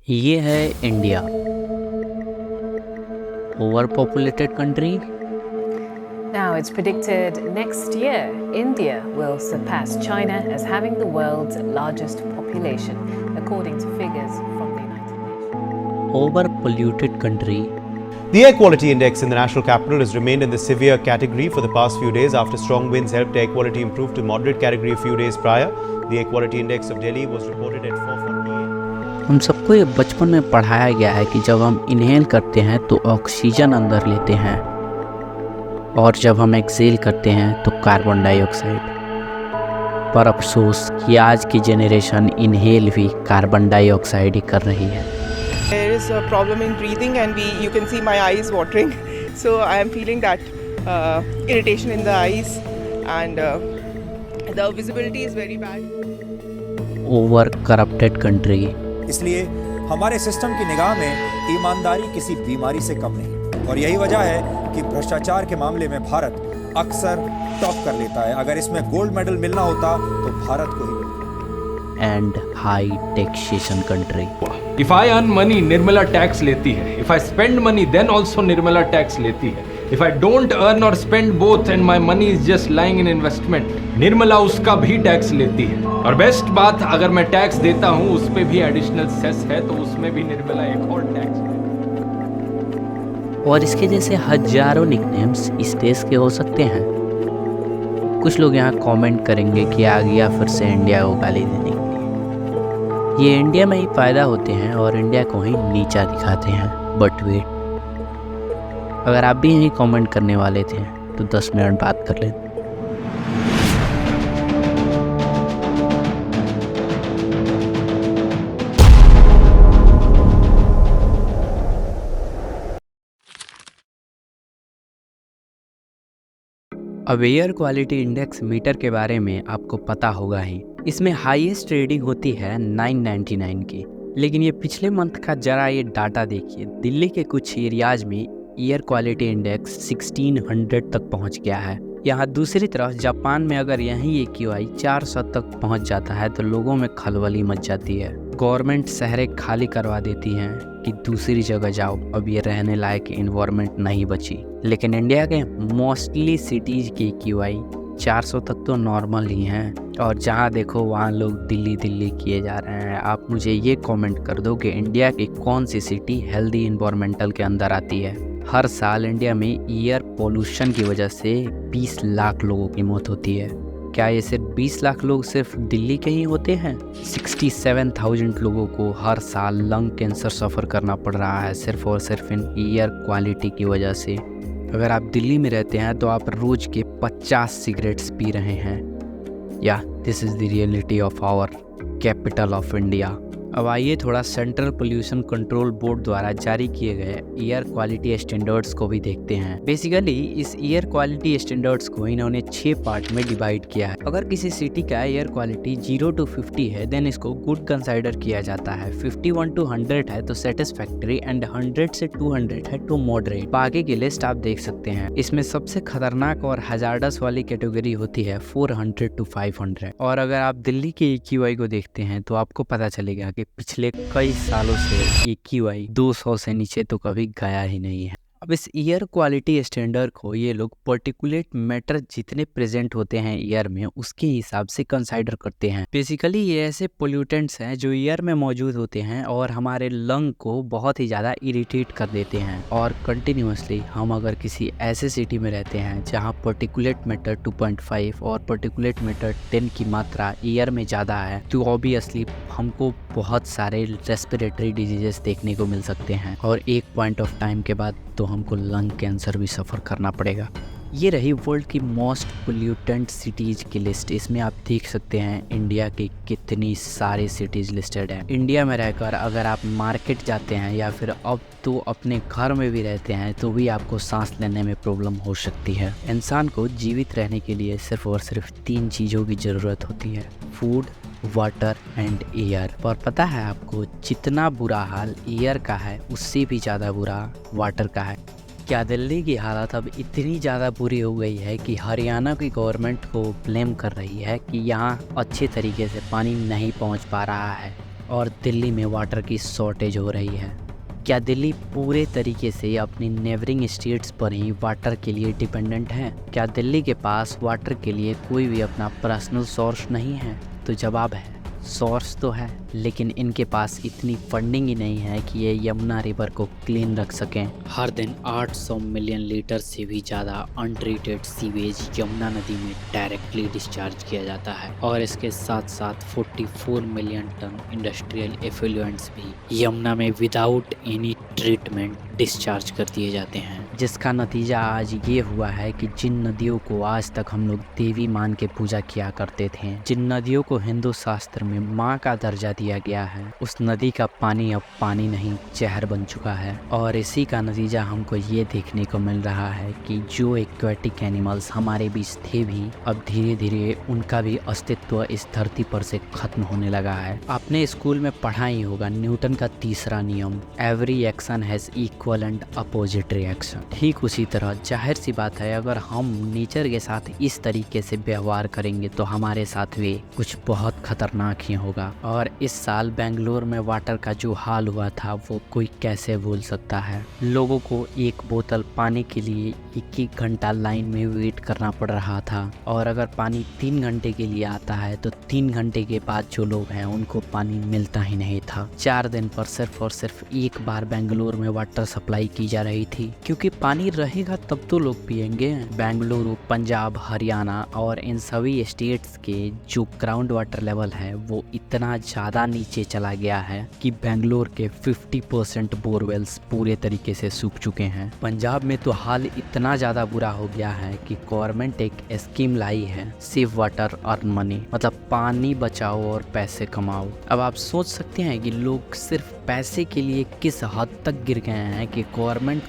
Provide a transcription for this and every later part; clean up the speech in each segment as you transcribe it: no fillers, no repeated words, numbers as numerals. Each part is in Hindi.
ये है India, over populated country. Now, it's predicted next year India will surpass China as having the world's largest population, according to figures from the United Nations. Over polluted country. The air quality index in the national capital has remained in the severe category for the past few days after strong winds helped air quality improve to moderate category a few days prior. The air quality index of Delhi was reported at 448. हम सबको ये बचपन में पढ़ाया गया है कि जब हम इनहेल करते हैं तो ऑक्सीजन अंदर लेते हैं और जब हम एक्सेल करते हैं तो कार्बन डाइऑक्साइड। पर अफसोस कि आज की जनरेशन इनहेल भी कार्बन डाइऑक्साइड ही कर रही है। There is a problem in breathing and you can see my eyes watering. So I am feeling that irritation in the eyes and the visibility is very bad. Over corrupted country. इसलिए हमारे सिस्टम की निगाह में ईमानदारी किसी बीमारी से कम नहीं, और यही वजह है कि भ्रष्टाचार के मामले में भारत अक्सर टॉप कर लेता है। अगर इसमें गोल्ड मेडल मिलना होता तो भारत को ही मिलता। And high taxation country. If I earn money, Nirmala tax लेती है. If I spend money, then also Nirmala tax लेती है. If I don't earn or spend both and my money is just lying in investment, Nirmala उसका भी टैक्स लेती है. और बेस्ट बात, अगर मैं टैक्स देता हूँ उस पे भी एडिशनल सेस है, तो उसमें भी निर्मला एक और टैक्स लेती है. और इसके जैसे हजारों निकनेम्स इस देश के हो सकते हैं। कुछ लोग यहाँ कमेंट करेंगे कि आ गया फिर से इंडिया को गाली देने के लिए। ये इंडिया में ही पैदा होते हैं और इंडिया को ही नीचा दिखाते हैं। बट वेट, अगर आप भी यही कमेंट करने वाले थे तो 10 मिनट बात कर लें। अब एयर क्वालिटी इंडेक्स मीटर के बारे में आपको पता होगा ही। इसमें हाईएस्ट रीडिंग होती है 999 की। लेकिन ये पिछले मंथ का जरा ये डाटा देखिए, दिल्ली के कुछ एरियाज में एयर क्वालिटी इंडेक्स 1600 तक पहुंच गया है। यहाँ दूसरी तरफ जापान में अगर यही AQI 400 तक पहुंच जाता है तो लोगों में खलबली मच जाती है। गवर्नमेंट शहरें खाली करवा देती हैं कि दूसरी जगह जाओ, अब ये रहने लायक इन्वायरमेंट नहीं बची। लेकिन इंडिया के मोस्टली सिटीज़ की AQI 400 तक तो नॉर्मल ही हैं, और जहाँ देखो वहाँ लोग दिल्ली दिल्ली किए जा रहे हैं। आप मुझे ये कमेंट कर दो कि इंडिया की कौन सी सिटी हेल्दी इन्वायरमेंटल के अंदर आती है। हर साल इंडिया में एयर पोल्यूशन की वजह से 20 लाख लोगों की मौत होती है। क्या ये सिर्फ 20 लाख लोग सिर्फ दिल्ली के ही होते हैं? 67,000 लोगों को हर साल लंग कैंसर सफ़र करना पड़ रहा है सिर्फ और सिर्फ इन एयर क्वालिटी की वजह से। अगर आप दिल्ली में रहते हैं तो आप रोज़ के 50 सिगरेट्स पी रहे हैं। या this is the reality of our capital of India. अब आइए थोड़ा सेंट्रल पोल्यूशन कंट्रोल बोर्ड द्वारा जारी किए गए एयर क्वालिटी स्टैंडर्ड्स को भी देखते हैं। बेसिकली इस एयर क्वालिटी स्टैंडर्ड्स को इन्होंने 6 पार्ट में डिवाइड किया है। अगर किसी सिटी का एयर क्वालिटी 0 to 50 है देन इसको गुड कंसाइडर किया जाता है, 51 to 100 है तो सेटिस्फैक्ट्री, एंड 100 से 200 है तो मॉडरेट। आगे की लिस्ट आप देख सकते हैं। इसमें सबसे खतरनाक और हजार्डस वाली कैटेगरी होती है 400 to 500। और अगर आप दिल्ली के AQI को देखते हैं तो आपको पता चलेगा कि पिछले कई सालों से AQI 200 से नीचे तो कभी गया ही नहीं है। अब इस एयर क्वालिटी स्टैंडर्ड को ये लोग पर्टिकुलेट मैटर जितने प्रेजेंट होते हैं एयर में उसके हिसाब से कंसाइडर करते हैं। बेसिकली ये ऐसे पोल्यूटेंट्स हैं जो एयर में मौजूद होते हैं और हमारे लंग को बहुत ही ज़्यादा इरिटेट कर देते हैं। और कंटिन्यूसली हम अगर किसी ऐसे सिटी में रहते हैं जहाँ पर्टिकुलेट मैटर 2.5 और पर्टिकुलेट मैटर 10 की मात्रा एयर में ज़्यादा है तो ऑब्वियसली हमको बहुत सारे रेस्पिरेटरी डिजीजेस देखने को मिल सकते हैं, और एक पॉइंट ऑफ टाइम के बाद तो हमको लंग कैंसर भी सफ़र करना पड़ेगा। ये रही वर्ल्ड की मोस्ट पोल्यूटेंट सिटीज़ की लिस्ट। इसमें आप देख सकते हैं इंडिया की कितनी सारी सिटीज़ लिस्टेड हैं। इंडिया में रहकर अगर आप मार्केट जाते हैं या फिर अब तो अपने घर में भी रहते हैं तो भी आपको सांस लेने में प्रॉब्लम हो सकती है। इंसान को जीवित रहने के लिए सिर्फ और सिर्फ 3 चीज़ों की ज़रूरत होती है, फूड, वाटर एंड एयर। पर पता है आपको जितना बुरा हाल एयर का है उससे भी ज़्यादा बुरा वाटर का है। क्या दिल्ली की हालत अब इतनी ज़्यादा बुरी हो गई है कि हरियाणा की गवर्नमेंट को ब्लेम कर रही है कि यहाँ अच्छे तरीके से पानी नहीं पहुँच पा रहा है। और दिल्ली में वाटर की शॉर्टेज हो रही है। क्या दिल्ली पूरे तरीके से अपनी नेबरिंग स्टेट्स पर ही वाटर के लिए डिपेंडेंट है? क्या दिल्ली के पास वाटर के लिए कोई भी अपना पर्सनल सोर्स नहीं है? तो जवाब है, सोर्स तो है, लेकिन इनके पास इतनी फंडिंग ही नहीं है कि ये यमुना रिवर को क्लीन रख सकें। हर दिन 800 मिलियन लीटर से भी ज़्यादा अनट्रीटेड सीवेज यमुना नदी में डायरेक्टली डिस्चार्ज किया जाता है और इसके साथ साथ 44 मिलियन टन इंडस्ट्रियल एफ्लुएंट्स भी यमुना में विदाउट एनी ट्रीटमेंट डिस्चार्ज कर दिए जाते हैं, जिसका नतीजा आज ये हुआ है कि जिन नदियों को आज तक हम लोग देवी मान के पूजा किया करते थे, जिन नदियों को हिंदू शास्त्र में माँ का दर्जा दिया गया है, उस नदी का पानी अब पानी नहीं जहर बन चुका है। और इसी का नतीजा हमको ये देखने को मिल रहा है कि जो एक्वेटिक एनिमल्स हमारे बीच थे भी, अब धीरे धीरे उनका भी अस्तित्व इस धरती पर से खत्म होने लगा है। आपने स्कूल में पढ़ा ही होगा न्यूटन का तीसरा नियम, every action has equal and opposite reaction. ठीक उसी तरह जाहिर सी बात है, अगर हम नेचर के साथ इस तरीके से व्यवहार करेंगे तो हमारे साथ भी कुछ बहुत खतरनाक ही होगा। और इस साल बेंगलोर में वाटर का जो हाल हुआ था वो कोई कैसे भूल सकता है। लोगों को एक बोतल पानी के लिए 1-1 घंटा लाइन में वेट करना पड़ रहा था, और अगर पानी 3 घंटे के लिए आता है तो 3 घंटे के बाद जो लोग हैं उनको पानी मिलता ही नहीं था। 4 दिन पर सिर्फ और सिर्फ एक बार बेंगलोर में वाटर सप्लाई की जा रही थी, क्योंकि पानी रहेगा तब तो लोग पिएंगे। बेंगलुरु, पंजाब, हरियाणा और इन सभी स्टेट्स के जो ग्राउंड वाटर लेवल है वो इतना ज़्यादा नीचे चला गया है कि बेंगलोर के 50% बोरवेल्स पूरे तरीके से सूख चुके हैं। पंजाब में तो हाल इतना ज़्यादा बुरा हो गया है कि गवर्नमेंट एक स्कीम लाई है, सेव वाटर अर्न मनी, मतलब पानी बचाओ और पैसे कमाओ। अब आप सोच सकते हैं कि लोग सिर्फ पैसे के लिए किस हद तक गिर गए हैं कि गवर्नमेंट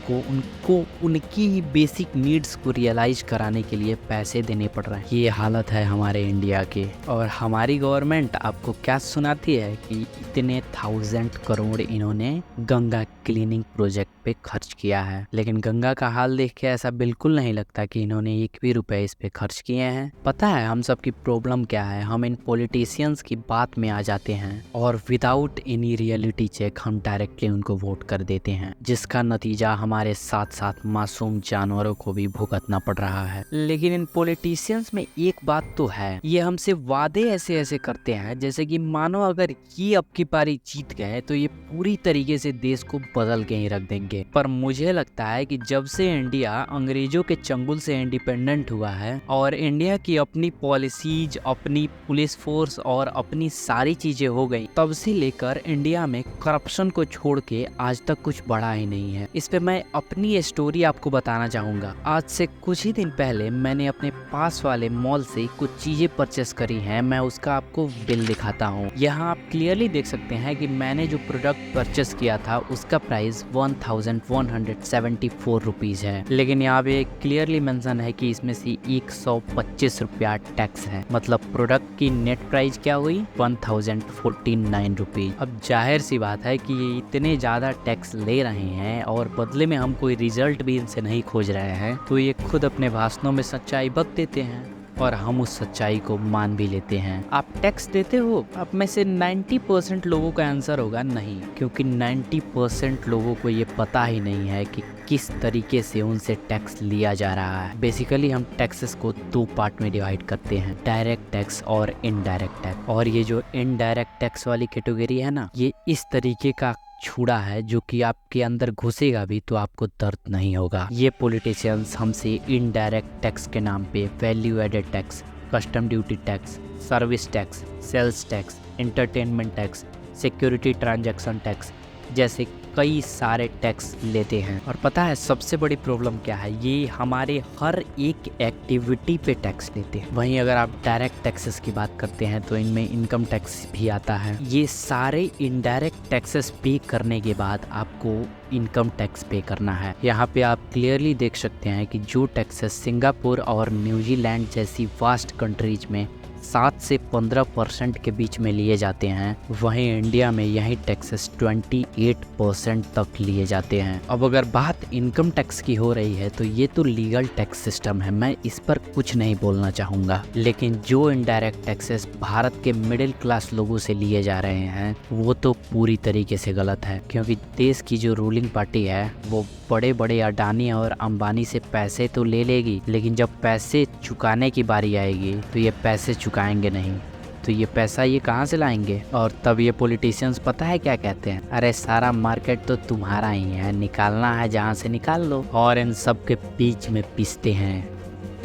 को उनकी ही बेसिक नीड्स को रियलाइज कराने के लिए पैसे देने पड़ रहे हैं। ये हालत है हमारे इंडिया की। और हमारी गवर्नमेंट आपको क्या सुनाती है कि इतने 1000 करोड़ इन्होंने गंगा क्लीनिंग प्रोजेक्ट पे खर्च किया है, लेकिन गंगा का हाल देख के ऐसा बिल्कुल नहीं लगता कि इन्होंने 1 भी रुपए इस पे खर्च किए हैं। पता है हम सब की प्रॉब्लम क्या है? हम इन पॉलिटिशियंस की बात में आ जाते हैं और विदाउट एनी रियलिटी चेक हम डायरेक्टली उनको वोट कर देते हैं, जिसका नतीजा हमारे साथ साथ मासूम जानवरों को भी भुगतना पड़ रहा है। लेकिन इन पॉलिटिशियंस में एक बात तो है, ये हमसे वादे ऐसे ऐसे करते हैं जैसे कि मानो अगर ये अब की पारी जीत गए तो ये पूरी तरीके से देश को बदल के ही रख देंगे। पर मुझे लगता है कि जब से इंडिया अंग्रेजों के चंगुल से इंडिपेंडेंट हुआ है और इंडिया की अपनी पॉलिसीज, अपनी पुलिस फोर्स और अपनी सारी चीजें हो गई, तब से लेकर इंडिया में करप्शन को छोड़ के आज तक कुछ बढ़ा ही नहीं है। इस पे मैं अपनी स्टोरी आपको बताना चाहूंगा। आज से कुछ ही दिन पहले मैंने अपने पास वाले मॉल से कुछ चीजें परचेस करी हैं। मैं उसका आपको बिल दिखाता हूँ। यहाँ आप क्लियरली देख सकते हैं कि मैंने जो प्रोडक्ट परचेस किया था उसका प्राइस 1174 रुपीज है, लेकिन यहाँ पे क्लियरली मेंशन है कि इसमें से 125 रुपया टैक्स है। मतलब प्रोडक्ट की नेट प्राइस क्या हुई? 1049 रुपीज। अब जाहिर सी बात है कि ये इतने ज्यादा टैक्स ले रहे हैं और बदले में हम कोई रिजल्ट भी इनसे नहीं खोज रहे हैं, तो ये खुद अपने भाषणों में सच्चाई बक देते हैं और हम उस सच्चाई को मान भी लेते हैं। आप टैक्स देते हो? आप में से 90% लोगों का आंसर होगा नहीं, क्योंकि 90% लोगों को ये पता ही नहीं है कि किस तरीके से उनसे टैक्स लिया जा रहा है। बेसिकली हम टैक्सेस को 2 पार्ट में डिवाइड करते हैं, डायरेक्ट टैक्स और इनडायरेक्ट टैक्स। और ये जो इनडायरेक्ट टैक्स वाली कैटेगरी है ना, ये इस तरीके का छुड़ा है जो कि आपके अंदर घुसेगा भी तो आपको दर्द नहीं होगा। ये पॉलिटिशियंस हमसे इनडायरेक्ट टैक्स के नाम पे value added tax, custom duty tax, service tax, sales tax, entertainment tax, security transaction tax जैसे कई सारे टैक्स लेते हैं। और पता है सबसे बड़ी प्रॉब्लम क्या है? ये हमारे हर एक एक्टिविटी पे टैक्स लेते हैं। वहीं अगर आप डायरेक्ट टैक्सेस की बात करते हैं तो इनमें इनकम टैक्स भी आता है। ये सारे इनडायरेक्ट टैक्सेस पे करने के बाद आपको इनकम टैक्स पे करना है। यहाँ पे आप क्लियरली देख सकते हैं कि जो टैक्सेस सिंगापुर और न्यूजीलैंड जैसी वास्ट कंट्रीज में 7 से 15% के बीच में लिए जाते हैं, वहीं इंडिया में यही टैक्सेस 28% तक लिए जाते हैं। अब अगर बात इनकम टैक्स की हो रही है तो ये तो लीगल टैक्स सिस्टम है, मैं इस पर कुछ नहीं बोलना चाहूँगा। लेकिन जो इनडायरेक्ट टैक्सेस भारत के मिडिल क्लास लोगों से लिए जा रहे हैं वो तो पूरी तरीके से गलत है, क्योंकि देश की जो रूलिंग पार्टी है वो बड़े बड़े अडानी और अंबानी से पैसे तो ले लेगी, लेकिन जब पैसे चुकाने की बारी आएगी तो ये पैसे चुकाएंगे नहीं। तो ये पैसा ये कहाँ से लाएंगे? और तब ये पॉलिटिशियंस पता है क्या कहते हैं? अरे सारा मार्केट तो तुम्हारा ही है, निकालना है जहाँ से निकाल लो। और इन सब के बीच में पिसते हैं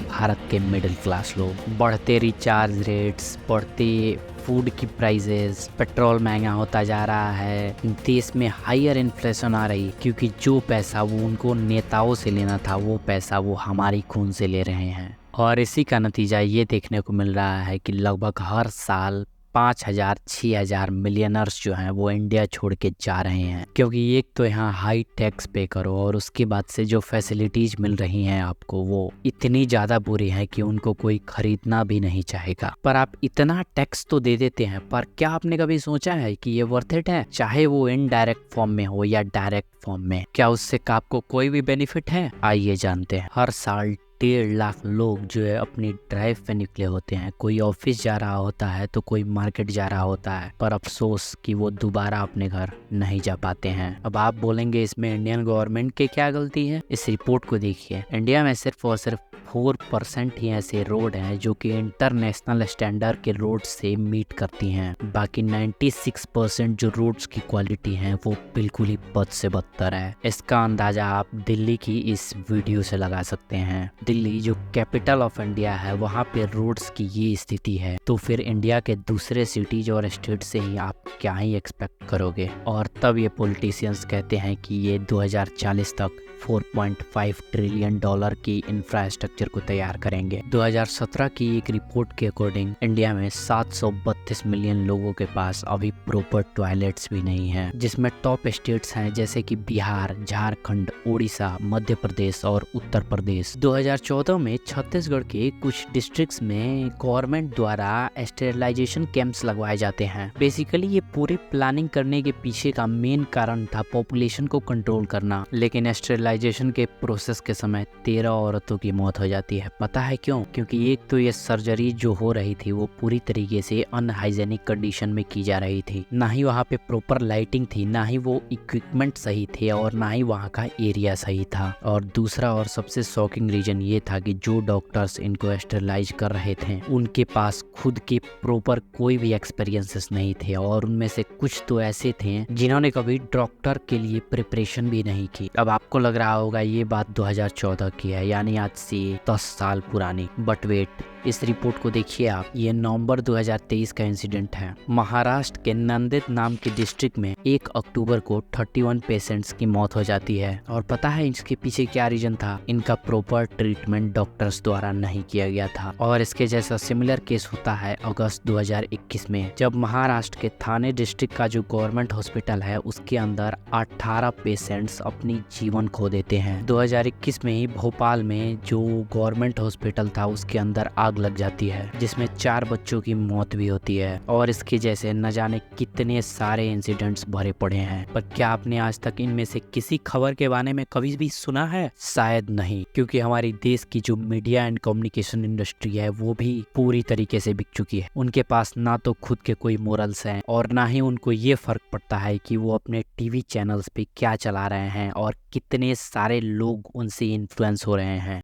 भारत के मिडिल क्लास लोग। बढ़ते रिचार्ज रेट्स, बढ़ते फूड की प्राइजेस, पेट्रोल महंगा होता जा रहा है, देश में हायर इन्फ्लेशन आ रही, क्योंकि जो पैसा वो उनको नेताओं से लेना था वो पैसा वो हमारी खून से ले रहे हैं। और इसी का नतीजा ये देखने को मिल रहा है कि लगभग हर साल 5,000-6,000 मिलियनर्स जो हैं वो इंडिया छोड़ के जा रहे हैं, क्योंकि एक तो यहाँ हाई टैक्स पे करो और उसके बाद से जो फैसिलिटीज मिल रही हैं आपको वो इतनी ज़्यादा बुरी है कि उनको कोई खरीदना भी नहीं चाहेगा। पर आप इतना टैक्स तो दे देते हैं, पर क्या आपने कभी सोचा है कि ये वर्थ इट है? चाहे वो इनडायरेक्ट फॉर्म में हो या डायरेक्ट फॉर्म में, क्या उससे आपको कोई भी बेनिफिट है? आइए जानते हैं। हर साल 1.5 लाख लोग जो है अपनी ड्राइव पे निकले होते हैं। कोई ऑफिस जा रहा होता है तो कोई मार्केट जा रहा होता है, पर अफसोस कि वो दोबारा अपने घर नहीं जा पाते हैं। अब आप बोलेंगे इसमें इंडियन गवर्नमेंट की क्या गलती है? इस रिपोर्ट को देखिए। इंडिया में सिर्फ और सिर्फ 4% ही ऐसे रोड हैं जो कि इंटरनेशनल स्टैंडर्ड के रोड से मीट करती हैं। बाकी 96% जो रोड्स की क्वालिटी है वो बिल्कुल ही बद से बदतर है। इसका अंदाजा आप दिल्ली की इस वीडियो से लगा सकते हैं। दिल्ली जो कैपिटल ऑफ इंडिया है वहाँ पे रोड्स की ये स्थिति है, तो फिर इंडिया के दूसरे सिटीज और स्टेट से ही आप क्या ही एक्सपेक्ट करोगे? और तब ये पॉलिटिशियंस कहते हैं कि ये 2040 तक $4.5 ट्रिलियन की इंफ्रास्ट्रक्चर को तैयार करेंगे। 2017 की एक रिपोर्ट के अकॉर्डिंग इंडिया में 732 मिलियन लोगों के पास अभी प्रॉपर टॉयलेट्स भी नहीं हैं, जिसमें टॉप स्टेट्स हैं जैसे कि बिहार, झारखंड, उड़ीसा, मध्य प्रदेश और उत्तर प्रदेश। 2014 में छत्तीसगढ़ के कुछ डिस्ट्रिक्ट्स में गवर्नमेंट द्वारा स्टेरिलाइजेशन कैंप्स लगवाए जाते हैं। बेसिकली ये पूरी प्लानिंग करने के पीछे का मेन कारण था पॉपुलेशन को कंट्रोल करना, लेकिन स्टेरिलाइजेशन के प्रोसेस के समय 13 औरतों की मौत हो जाती है। पता है क्यों? क्योंकि एक तो ये सर्जरी जो हो रही थी वो पूरी तरीके से अनहाइजेनिक कंडीशन में की जा रही थी। ना ही वहाँ पे प्रॉपर लाइटिंग थी, ना ही वो इक्विपमेंट सही थे और ना ही वहाँ का एरिया सही था। और दूसरा और सबसे शॉकिंग रीजन ये था कि जो डॉक्टर्स इनको स्टेरिलाइज कर रहे थे उनके पास खुद के प्रॉपर कोई भी एक्सपीरियंसेस नहीं थे, और उनमें से कुछ तो ऐसे थे जिन्होंने कभी डॉक्टर के लिए प्रिपरेशन भी नहीं की। अब आपको लग रहा होगा ये बात 2014 की है, यानी आज से 10 साल पुरानी, बट वेट, इस रिपोर्ट को देखिए आप। ये नवंबर 2023 का इंसिडेंट है। महाराष्ट्र के नंदेद नाम के डिस्ट्रिक्ट में 1 अक्टूबर को 31 पेशेंट्स की मौत हो जाती है। और पता है इसके पीछे क्या रीजन था? इनका प्रॉपर ट्रीटमेंट डॉक्टर्स द्वारा नहीं किया गया था। और इसके जैसा सिमिलर केस होता है अगस्त 2021 में, जब महाराष्ट्र के थाने डिस्ट्रिक्ट का जो गवर्नमेंट हॉस्पिटल है उसके अंदर 18 पेशेंट्स अपनी जीवन खो देते हैं। 2021 में ही भोपाल में जो गवर्नमेंट हॉस्पिटल था उसके अंदर आग लग जाती है, जिसमें 4 बच्चों की मौत भी होती है। और इसके जैसे न जाने कितने सारे इंसिडेंट्स भरे पड़े हैं। पर क्या आपने आज तक इनमें से किसी खबर के बारे में कभी भी सुना है? शायद नहीं, क्योंकि हमारी देश की जो मीडिया एंड कम्युनिकेशन इंडस्ट्री है वो भी पूरी तरीके से बिक चुकी है। उनके पास ना तो खुद के कोई मोरल्स हैं और ना ही उनको ये फर्क पड़ता है कि वो अपने टीवी चैनल्स पे क्या चला रहे हैं और कितने सारे लोग उनसे इन्फ्लुएंस हो रहे हैं।